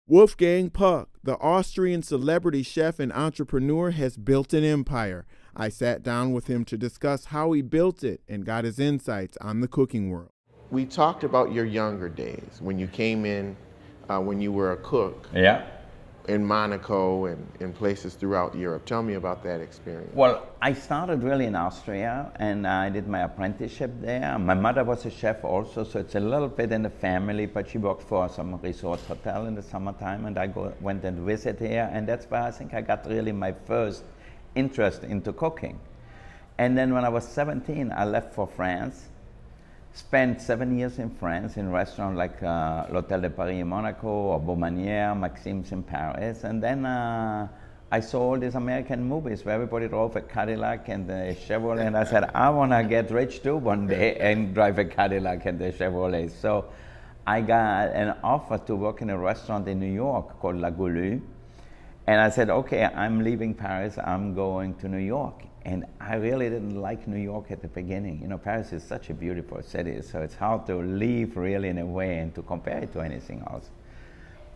Wolfgang Puck, the Austrian celebrity chef and entrepreneur, has built an empire. I sat down with him to discuss how he built it and got his insights on the cooking world. We talked about your younger days when you came in, when you were a cook Yeah. in Monaco and in places throughout Europe. Tell me about that experience. Well, I started really in Austria and I did my apprenticeship there. My mother was a chef also, so it's a little bit in the family, but she worked for some resort hotel in the summertime and I went and visited here, and that's where I think I got really my first interest into cooking. And then when I was 17, I left for France. Spent 7 years in France in restaurants like L'Hôtel de Paris in Monaco or Beaumanière, Maxime's in Paris. And then I saw all these American movies where everybody drove a Cadillac and a Chevrolet. And I said, I want to get rich too one day and drive a Cadillac and a Chevrolet. So I got an offer to work in a restaurant in New York called La Goulue. And I said, okay, I'm leaving Paris, I'm going to New York. And I really didn't like New York at the beginning. You know, Paris is such a beautiful city, so it's hard to leave really in a way and to compare it to anything else.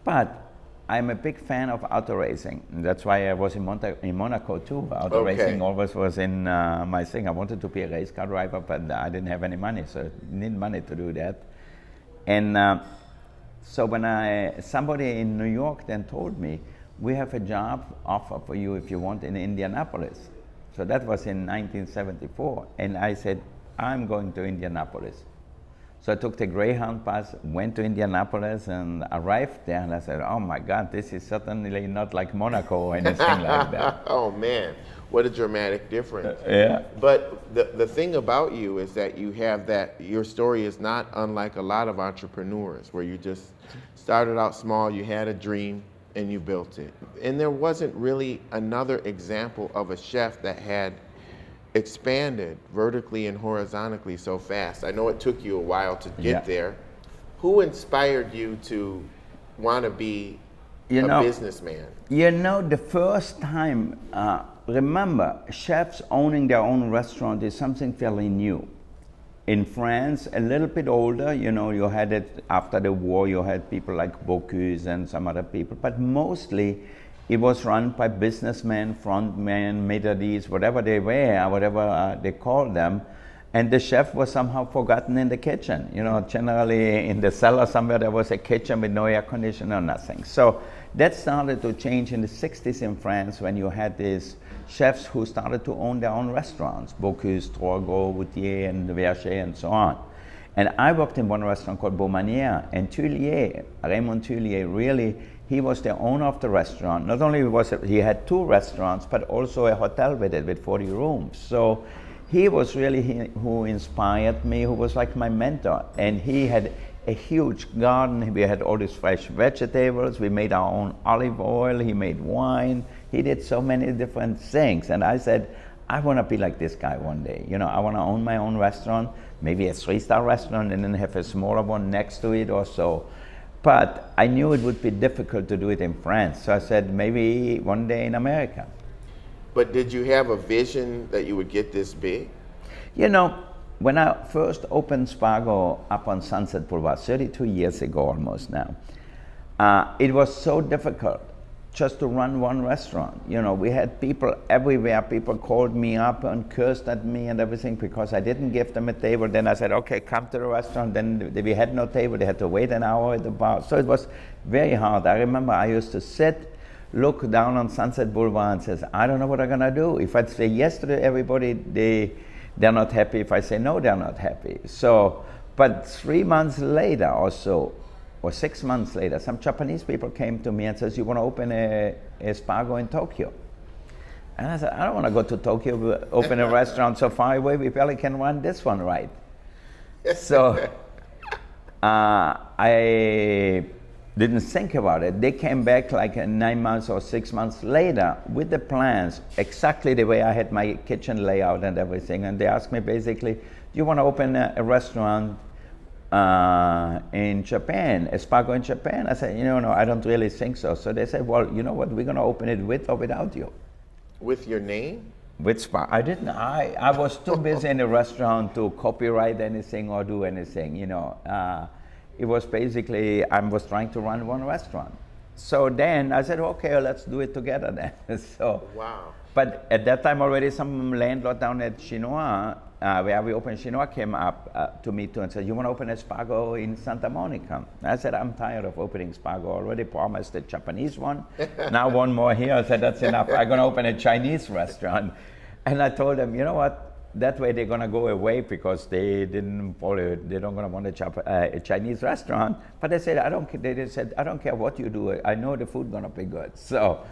But I'm a big fan of auto racing. And that's why I was in Monaco too. Auto racing always was in my thing. I wanted to be a race car driver, but I didn't have any money, so I need money to do that. And so when somebody in New York then told me, we have a job offer for you if you want in Indianapolis. So that was in 1974, and I said, I'm going to Indianapolis. So I took the Greyhound bus, went to Indianapolis, and arrived there, and I said, oh my God, this is certainly not like Monaco or anything like that. Oh man, what a dramatic difference. Yeah. But the thing about you is that you have that, your story is not unlike a lot of entrepreneurs, where you just started out small, you had a dream, and you built it. And there wasn't really another example of a chef that had expanded vertically and horizontally so fast. I know it took you a while to get there. Who inspired you to want to be a businessman? You know, the first time, remember, chefs owning their own restaurant is something fairly new. In France, a little bit older, you know, you had it after the war, you had people like Bocuse and some other people, but mostly it was run by businessmen, frontmen, maitres, whatever they were, whatever they called them, and the chef was somehow forgotten in the kitchen. You know, generally in the cellar somewhere there was a kitchen with no air conditioner or nothing. So that started to change in the 60s in France when you had these chefs who started to own their own restaurants, Bocuse, Trogo, Routier, and Verger, and so on. And I worked in one restaurant called Beaumanière, and Tullier, Raymond Tullier, really, he was the owner of the restaurant. Not only he had two restaurants, but also a hotel with it, with 40 rooms. So he was really who inspired me, who was like my mentor. And he had a huge garden. We had all these fresh vegetables. We made our own olive oil. He made wine. He did so many different things. And I said, I want to be like this guy one day. You know, I want to own my own restaurant, maybe a 3-star restaurant, and then have a smaller one next to it or so. But I knew it would be difficult to do it in France. So I said, maybe one day in America. But did you have a vision that you would get this big? You know, when I first opened Spago up on Sunset Boulevard, 32 years ago almost now, it was so difficult just to run one restaurant. You know, we had people everywhere. People called me up and cursed at me and everything because I didn't give them a table. Then I said, okay, come to the restaurant. Then we had no table. They had to wait an hour at the bar. So it was very hard. I remember I used to sit, look down on Sunset Boulevard and says, I don't know what I'm gonna do. If I say yes to everybody, they're not happy. If I say no, they're not happy. So, but 3 months later or so, or 6 months later, some Japanese people came to me and says, you want to open a Spago in Tokyo? And I said, I don't want to go to Tokyo, open a restaurant so far away, we barely can run this one right. So I didn't think about it. They came back like 9 months or 6 months later with the plans, exactly the way I had my kitchen layout and everything. And they asked me basically, do you want to open a restaurant in Japan, a Spago in Japan? I said, no, I don't really think so. So they said, well, you know what, we're going to open it with or without you. With your name? With Spago. I didn't, I was too busy in the restaurant to copyright anything or do anything, It was basically, I was trying to run one restaurant. so then I said, okay, well, let's do it together then. So, Wow. but at that time already some landlord down at Chinois, where we opened Chinois, came up to me too and said, you want to open a Spago in Santa Monica? I said, I'm tired of opening Spago. Already promised a Japanese one. Now one more here. I said, that's enough. I'm going to open a Chinese restaurant. And I told them, you know what? That way they're going to go away because they don't going to want a Chinese restaurant. But they said, they said, I don't care what you do. I know the food going to be good. So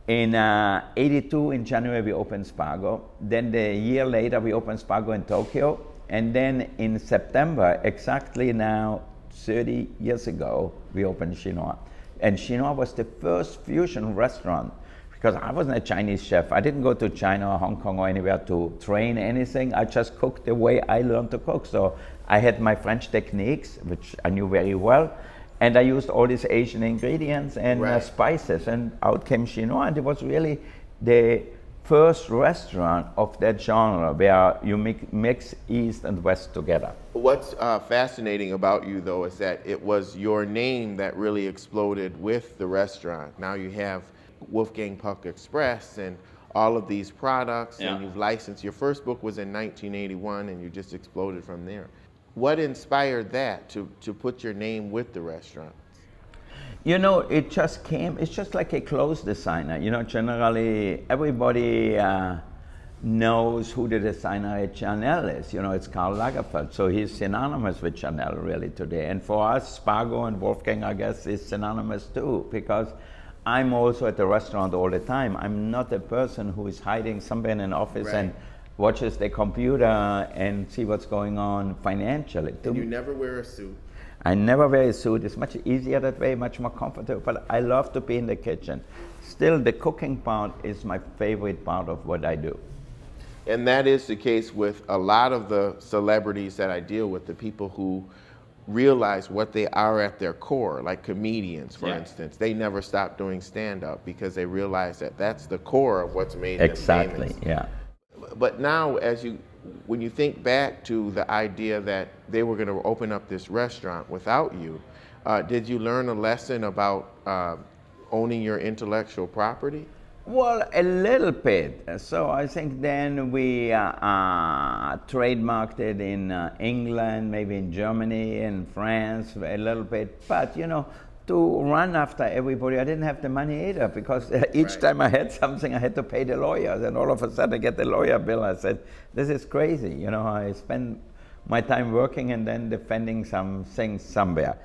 in 82, in January, we opened Spago. Then the year later, we opened Spago in Tokyo. And then in September, exactly now 30 years ago, we opened Chinois. And Chinois was the first fusion restaurant, because I wasn't a Chinese chef. I didn't go to China or Hong Kong or anywhere to train anything. I just cooked the way I learned to cook. So I had my French techniques, which I knew very well, and I used all these Asian ingredients and spices, and out came Chinois, and it was really the first restaurant of that genre where you mix East and West together. What's fascinating about you, though, is that it was your name that really exploded with the restaurant. Now you have Wolfgang Puck Express and all of these products, and you've licensed. Your first book was in 1981, and you just exploded from there. What inspired that to put your name with the restaurant? You know, it just came, it's just like a clothes designer. You know, generally everybody knows who the designer at Chanel is. You know, it's Karl Lagerfeld, so he's synonymous with Chanel really today. And for us, Spago and Wolfgang, I guess, is synonymous too, because I'm also at the restaurant all the time. I'm not a person who is hiding somewhere in an office and watches the computer and see what's going on financially. And you never wear a suit? I never wear a suit. It's much easier that way, much more comfortable, but I love to be in the kitchen. Still, the cooking part is my favorite part of what I do. And that is the case with a lot of the celebrities that I deal with, the people who realize what they are at their core, like comedians, for instance. They never stop doing stand-up because they realize that that's the core of what's made them famous. But now, when you think back to the idea that they were going to open up this restaurant without you, did you learn a lesson about owning your intellectual property? Well, a little bit. So I think then we trademarked it in England, maybe in Germany, in France, a little bit. But, you know, to run after everybody, I didn't have the money either, because each time I had something, I had to pay the lawyers. And all of a sudden I get the lawyer bill. I said, this is crazy. You know, I spend my time working and then defending some things somewhere.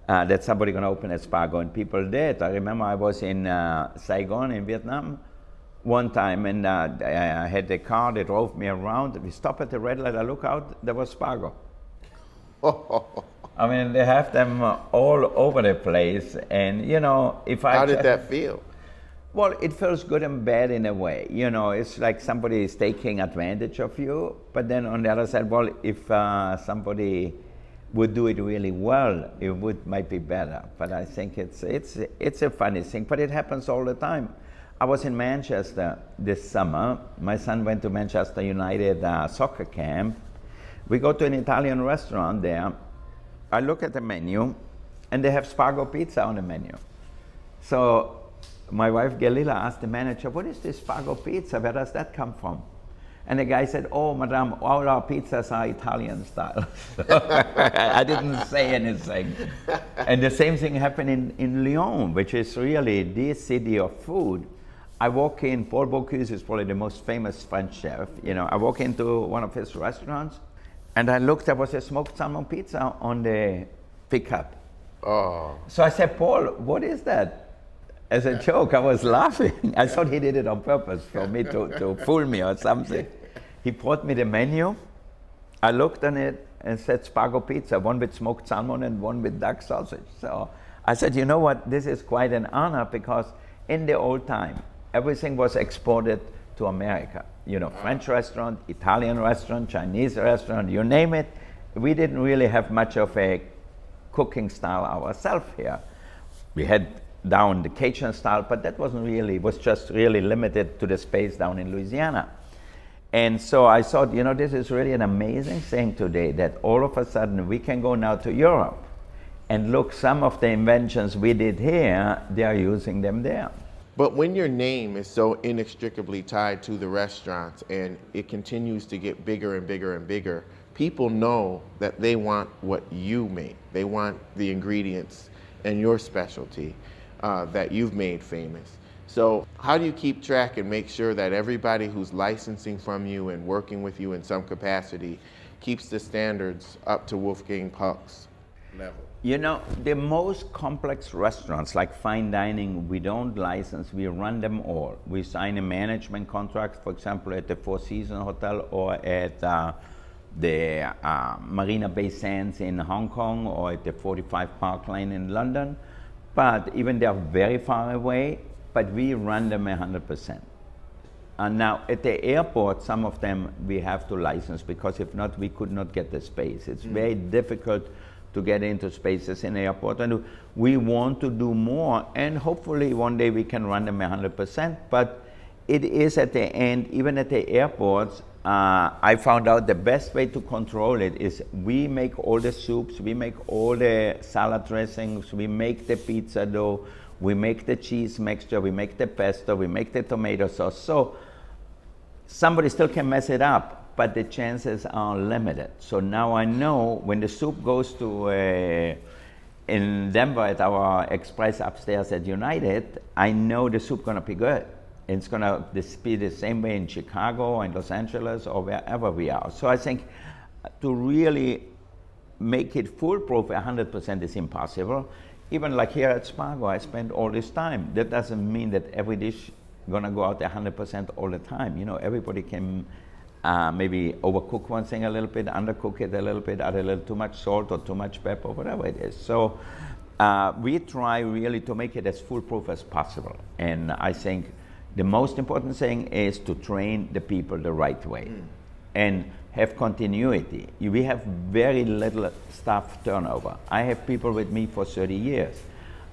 That somebody going to open a Spago, and people did. I remember I was in Saigon in Vietnam one time, and I had a car that drove me around. We stopped at the red light, I look out, there was Spago. I mean, they have them all over the place, and you know, if I... How did that feel? Well, it feels good and bad in a way. You know, it's like somebody is taking advantage of you, but then on the other side, well, if somebody would do it really well, it might be better. But I think it's a funny thing, but it happens all the time. I was in Manchester this summer. My son went to Manchester United soccer camp. We go to an Italian restaurant there. I look at the menu, and they have Spago pizza on the menu. So my wife Galila asked the manager, what is this Spago pizza? Where does that come from? And the guy said, oh, madame, all our pizzas are Italian style. I didn't say anything. And the same thing happened in Lyon, which is really the city of food. I walk in, Paul Bocuse is probably the most famous French chef. You know, I walk into one of his restaurants, and I looked, there was a smoked salmon pizza on the pickup. Oh. So I said, Paul, what is that? As a joke, I was laughing. I thought he did it on purpose for me to fool me or something. He brought me the menu. I looked on it and said Spago pizza, one with smoked salmon and one with duck sausage. So I said, you know what, this is quite an honor, because in the old time, everything was exported to America. You know, French restaurant, Italian restaurant, Chinese restaurant, you name it. We didn't really have much of a cooking style ourselves here. We had down the Cajun style, but that wasn't really, was just really limited to the space down in Louisiana. And so I thought, you know, this is really an amazing thing today, that all of a sudden we can go now to Europe And look, some of the inventions we did here, they are using them there. But when your name is so inextricably tied to the restaurants and it continues to get bigger and bigger and bigger, people know that they want what you make. They want the ingredients and your specialty that you've made famous. So how do you keep track and make sure that everybody who's licensing from you and working with you in some capacity keeps the standards up to Wolfgang Puck's level? You know, the most complex restaurants, like fine dining, we don't license, we run them all. We sign a management contract, for example, at the Four Seasons Hotel or at the Marina Bay Sands in Hong Kong or at the 45 Park Lane in London. But even they are very far away, but we run them 100%. And now at the airport, some of them we have to license because if not, we could not get the space. It's very difficult to get into spaces in the airport, and we want to do more, and hopefully one day we can run them 100%, but it is at the end, even at the airports, I found out the best way to control it is we make all the soups, we make all the salad dressings, we make the pizza dough, we make the cheese mixture, we make the pesto, we make the tomato sauce, so somebody still can mess it up, but the chances are limited. So now I know when the soup goes to, in Denver at our Express upstairs at United, I know the soup gonna be good. It's gonna be the same way in Chicago and Los Angeles or wherever we are. So I think to really make it foolproof 100% is impossible. Even like here at Spago, I spend all this time. That doesn't mean that every dish gonna go out 100% all the time. You know, everybody can maybe overcook one thing a little bit, undercook it a little bit, add a little too much salt or too much pepper, whatever it is. So we try really to make it as foolproof as possible. And I think the most important thing is to train the people the right way and have continuity. We have very little staff turnover. I have people with me for 30 years.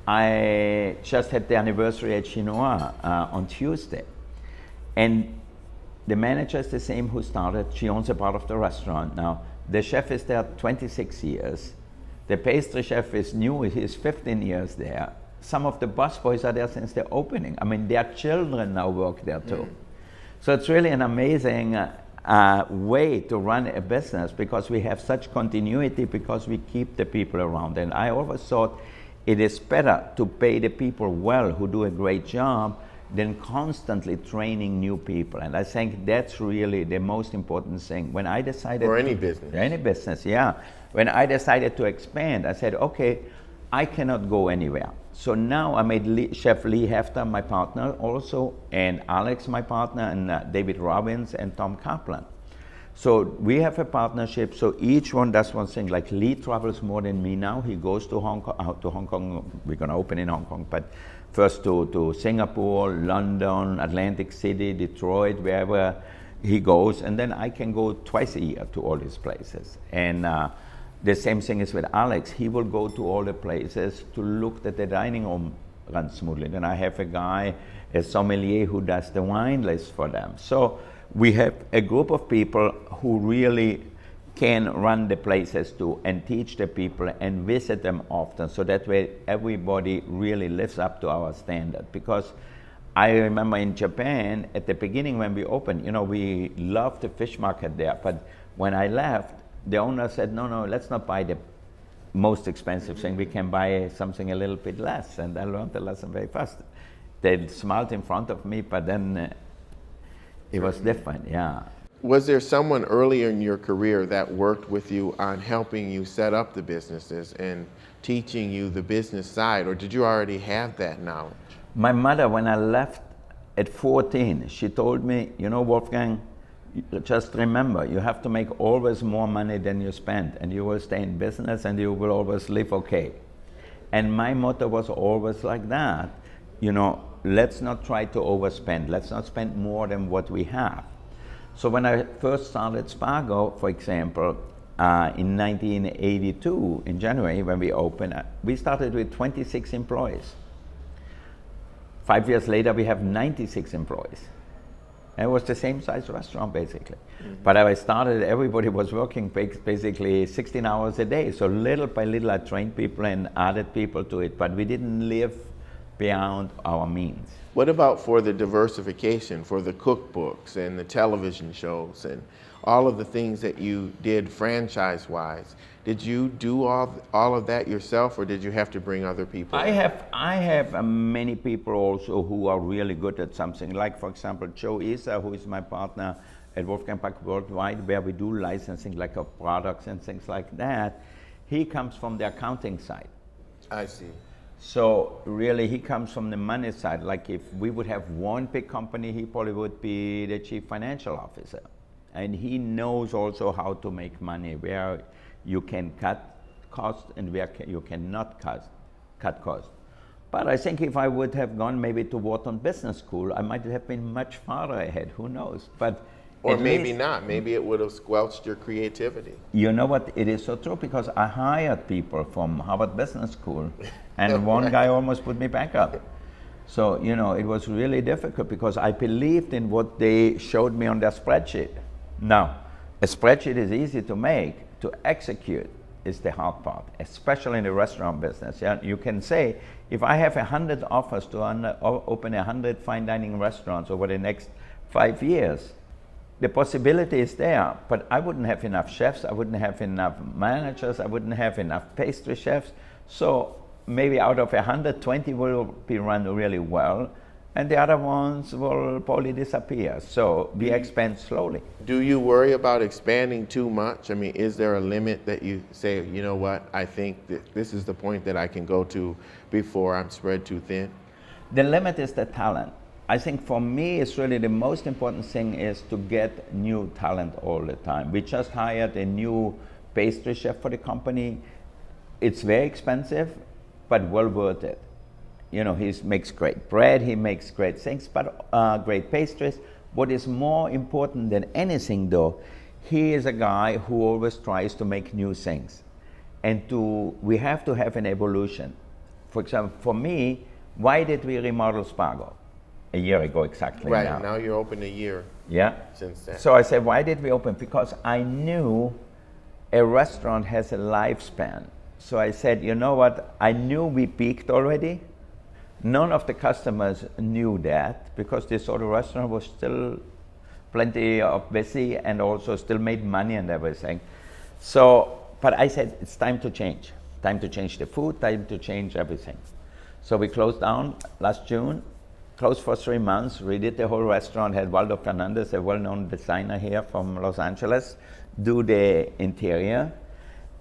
I just had the anniversary at Chinois on Tuesday. And the manager is the same who started. She owns a part of the restaurant now. The chef is there 26 years. The pastry chef is new, he's 15 years there. Some of the busboys are there since the opening. I mean, their children now work there too. So it's really an amazing way to run a business because we have such continuity because we keep the people around. And I always thought it is better to pay the people well who do a great job than constantly training new people. And I think that's really the most important thing. When I decided— For any business. Any business, yeah. When I decided to expand, I said, okay, I cannot go anywhere. So now I made Chef Lee Hefter my partner also, and Alex my partner, and David Robbins and Tom Kaplan. So we have a partnership, so each one does one thing. Like Lee travels more than me now. He goes to Hong Kong, we're gonna open in Hong Kong, but first to Singapore, London, Atlantic City, Detroit, wherever he goes, and then I can go twice a year to all these places. And the same thing is with Alex. He will go to all the places to look that the dining room runs smoothly. Then I have a guy, a sommelier, who does the wine list for them. So we have a group of people who really can run the places too and teach the people and visit them often, so that way everybody really lives up to our standard. Because I remember in Japan at the beginning when we opened, you know, we loved the fish market there, but when I left, the owner said, no, let's not buy the most expensive thing, we can buy something a little bit less. And I learned the lesson very fast. They smiled in front of me, but then it was different, yeah. Was there someone earlier in your career that worked with you on helping you set up the businesses and teaching you the business side, or did you already have that knowledge? My mother, when I left at 14, she told me, you know, Wolfgang, just remember, you have to make always more money than you spend, and you will stay in business and you will always live okay. And my motto was always like that, you know, let's not try to overspend, let's not spend more than what we have. So when I first started Spago, for example, in 1982, in January, when we opened, we started with 26 employees. 5 years later, we have 96 employees. And it was the same size restaurant basically. But I started, everybody was working basically 16 hours a day. So little by little I trained people and added people to it, but we didn't live beyond our means. What about for the diversification, for the cookbooks and the television shows and all of the things that you did franchise-wise? Did you do all of that yourself, or did you have to bring other people? I have many people also who are really good at something. Like for example, Joe Isa, who is my partner at Wolfgang Puck Worldwide, where we do licensing like of products and things like that. He comes from the accounting side. I see. So really he comes from the money side. Like if we would have one big company, he probably would be the chief financial officer. And he knows also how to make money, where you can cut costs and where you cannot cut costs. But I think if I would have gone maybe to Wharton Business School, I might have been much farther ahead, who knows. But or maybe not, maybe it would have squelched your creativity. You know what, it is so true, because I hired people from Harvard Business School and one guy almost put me back up. So, you know, it was really difficult because I believed in what they showed me on their spreadsheet. Now, a spreadsheet is easy to make, to execute is the hard part, especially in the restaurant business. Yeah? You can say, if I have 100 offers to open 100 fine dining restaurants over the next 5 years, the possibility is there, but I wouldn't have enough chefs, I wouldn't have enough managers, I wouldn't have enough pastry chefs. So maybe out of 120 will be run really well, and the other ones will probably disappear. So we expand slowly. Do you worry about expanding too much? I mean, is there a limit that you say, you know what, I think that this is the point that I can go to before I'm spread too thin? The limit is the talent. I think for me, it's really the most important thing is to get new talent all the time. We just hired a new pastry chef for the company. It's very expensive, but well worth it. You know, he makes great bread, he makes great things, but great pastries. What is more important than anything though, he is a guy who always tries to make new things. And we have to have an evolution. For example, for me, why did we remodel Spago? A year ago exactly. Right, now you're open a year since then. So I said, why did we open? Because I knew a restaurant has a lifespan. So I said, you know what, I knew we peaked already. None of the customers knew that because they saw the restaurant was still plenty of busy and also still made money and everything. So, but I said, it's time to change. Time to change the food, time to change everything. So we closed down last June. Closed for 3 months, redid the whole restaurant, had Waldo Fernandez, a well-known designer here from Los Angeles, do the interior.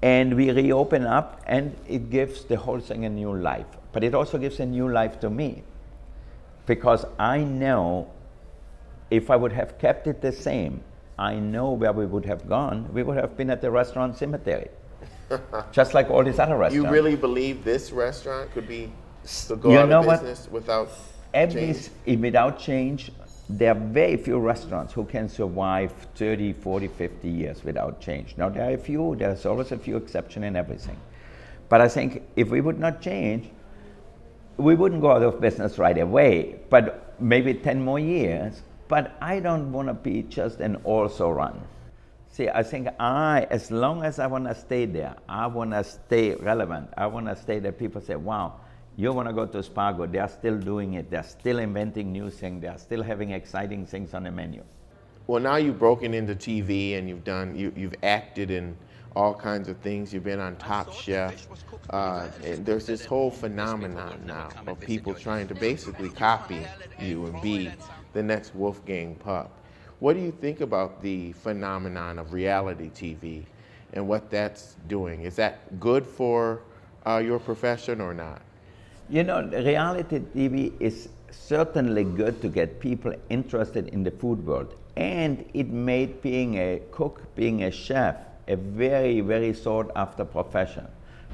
And we reopen up and it gives the whole thing a new life. But it also gives a new life to me. Because I know if I would have kept it the same, I know where we would have gone. We would have been at the restaurant cemetery. Just like all these other restaurants. You really believe this restaurant could go out of business without change? Without change, there are very few restaurants who can survive 30, 40, 50 years without change. Now there are a few, there's always a few exceptions in everything. But I think if we would not change, we wouldn't go out of business right away, but maybe 10 more years. But I don't want to be just an also run. See, I think as long as I want to stay there, I want to stay relevant. I want to stay that people say, wow, you want to go to Spago, they are still doing it. They're still inventing new things. They're still having exciting things on the menu. Well, now you've broken into TV and you've acted in all kinds of things. You've been on Top Chef. And there's this whole phenomenon now of people trying to basically copy you and be the next Wolfgang Puck. What do you think about the phenomenon of reality TV and what that's doing? Is that good for your profession or not? You know, reality TV is certainly good to get people interested in the food world. And it made being a cook, being a chef, a very, very sought after profession.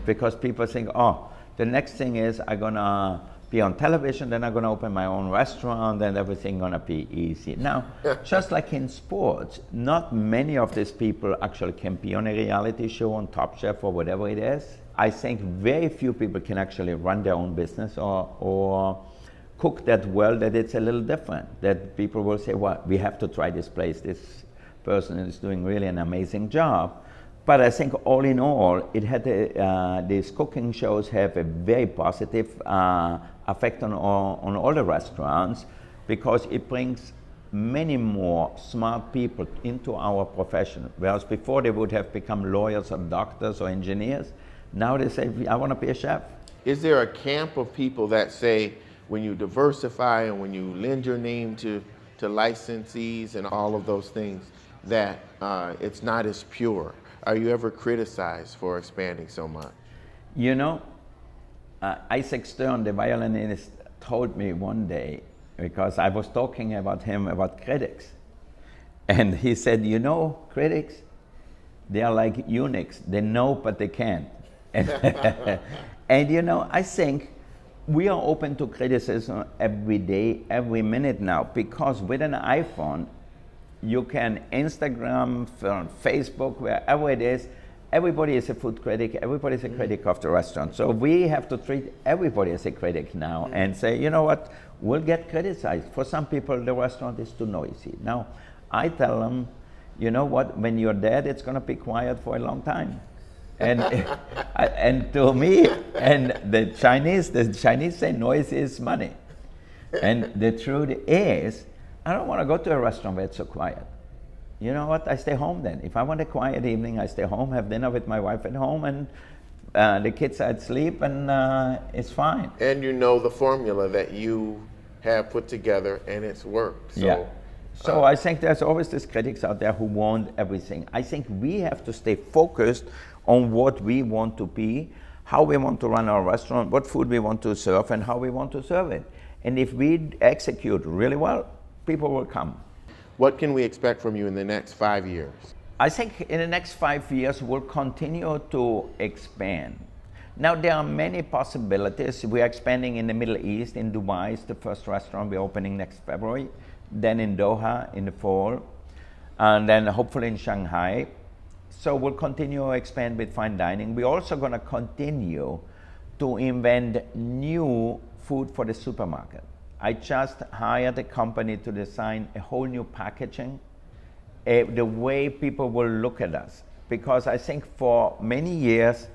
Because people think, oh, the next thing is I'm gonna be on television, then I'm gonna open my own restaurant, and everything gonna be easy. Now, just like in sports, not many of these people actually can be on a reality show on Top Chef or whatever it is. I think very few people can actually run their own business or cook that well that it's a little different. That people will say, well, we have to try this place. This person is doing really an amazing job. But I think all in all, it had these cooking shows have a very positive effect on all the restaurants, because it brings many more smart people into our profession. Whereas before they would have become lawyers or doctors or engineers, now they say, I want to be a chef. Is there a camp of people that say, when you diversify and when you lend your name to licensees and all of those things, that it's not as pure? Are you ever criticized for expanding so much? You know, Isaac Stern, the violinist, told me one day, because I was talking about him about critics. And he said, you know, critics, they are like eunuchs. They know, but they can't. And you know, I think we are open to criticism every day, every minute now, because with an iPhone, you can Instagram, Facebook, wherever it is, everybody is a food critic, everybody is a critic of the restaurant. So we have to treat everybody as a critic now and say, you know what, we'll get criticized. For some people, the restaurant is too noisy. Now, I tell them, you know what, when you're dead, it's going to be quiet for a long time. And, and to me, and the Chinese say noise is money. And the truth is, I don't want to go to a restaurant where it's so quiet. You know what? I stay home then. If I want a quiet evening, I stay home, have dinner with my wife at home, and the kids are asleep, and it's fine. And you know the formula that you have put together, and it's worked. So, yeah. So I think there's always these critics out there who want everything. I think we have to stay focused on what we want to be, how we want to run our restaurant, what food we want to serve, and how we want to serve it. And if we execute really well, people will come. What can we expect from you in the next 5 years? I think in the next 5 years, we'll continue to expand. Now, there are many possibilities. We are expanding in the Middle East. In Dubai is the first restaurant we're opening next February. Then in Doha in the fall. And then hopefully in Shanghai. So we'll continue to expand with fine dining. We're also going to continue to invent new food for the supermarket. I just hired a company to design a whole new packaging, the way people will look at us. Because I think for many years,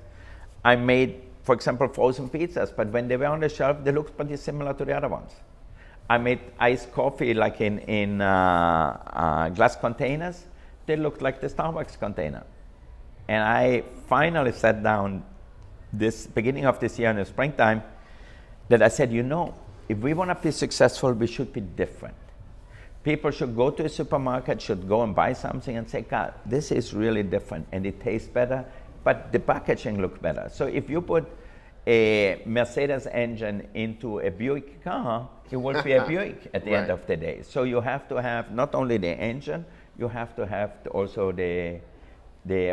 I made, for example, frozen pizzas, but when they were on the shelf, they looked pretty similar to the other ones. I made iced coffee like in glass containers. They looked like the Starbucks container. And I finally sat down this beginning of this year in the springtime that I said, you know, if we want to be successful, we should be different. People should go to a supermarket, should go and buy something and say, God, this is really different and it tastes better, but the packaging looks better. So if you put a Mercedes engine into a Buick car, it will be a Buick at the end of the day. So you have to have not only the engine, you have to have also the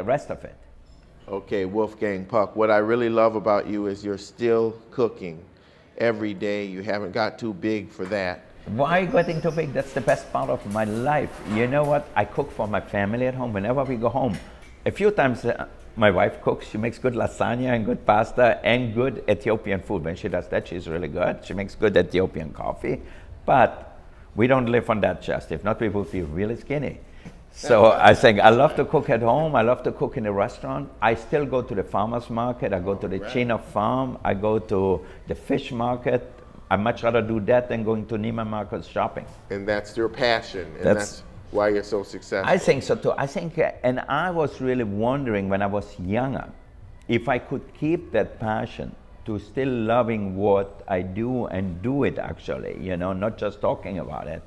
rest of it. Okay, Wolfgang Puck, what I really love about you is you're still cooking every day. You haven't got too big for that. Why getting too big? That's the best part of my life. You know what? I cook for my family at home whenever we go home. A few times my wife cooks. She makes good lasagna and good pasta and good Ethiopian food. When she does that, she's really good. She makes good Ethiopian coffee. But we don't live on that just. If not, we would be really skinny. So I think I love to cook at home. I love to cook in a restaurant. I still go to the farmer's market. I go to the Chino farm. I go to the fish market. I much rather do that than going to Neiman Marcus shopping. And that's your passion. And that's why you're so successful. I think so too. I think, and I was really wondering when I was younger, if I could keep that passion to still loving what I do and do it actually, you know, not just talking about it.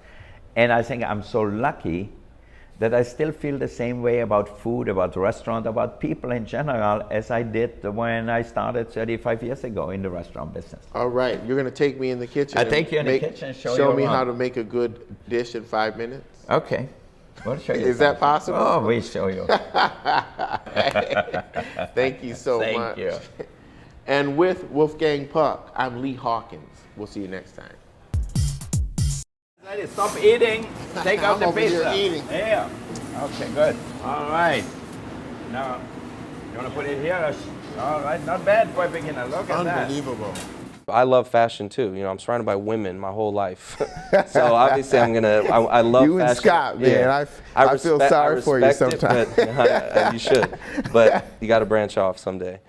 And I think I'm so lucky that I still feel the same way about food, about restaurant, about people in general as I did when I started 35 years ago in the restaurant business. All right, you're going to take me in the kitchen. I'll take you in the kitchen and show me how to make a good dish in 5 minutes. Okay. We'll show you. Is that possible? Oh, we'll show you. Thank you so much. Thank you. And with Wolfgang Puck, I'm Lee Hawkins. We'll see you next time. Stop eating. Take out the pizza. Eating. Yeah. Okay, good. All right. Now, you want to put it here? All right. Not bad for a beginner. Look at that. Unbelievable. I love fashion too. You know, I'm surrounded by women my whole life. So obviously I love you fashion. and Scott, man. I feel sorry for you respect sometimes. It, but, you should. But you got to branch off someday.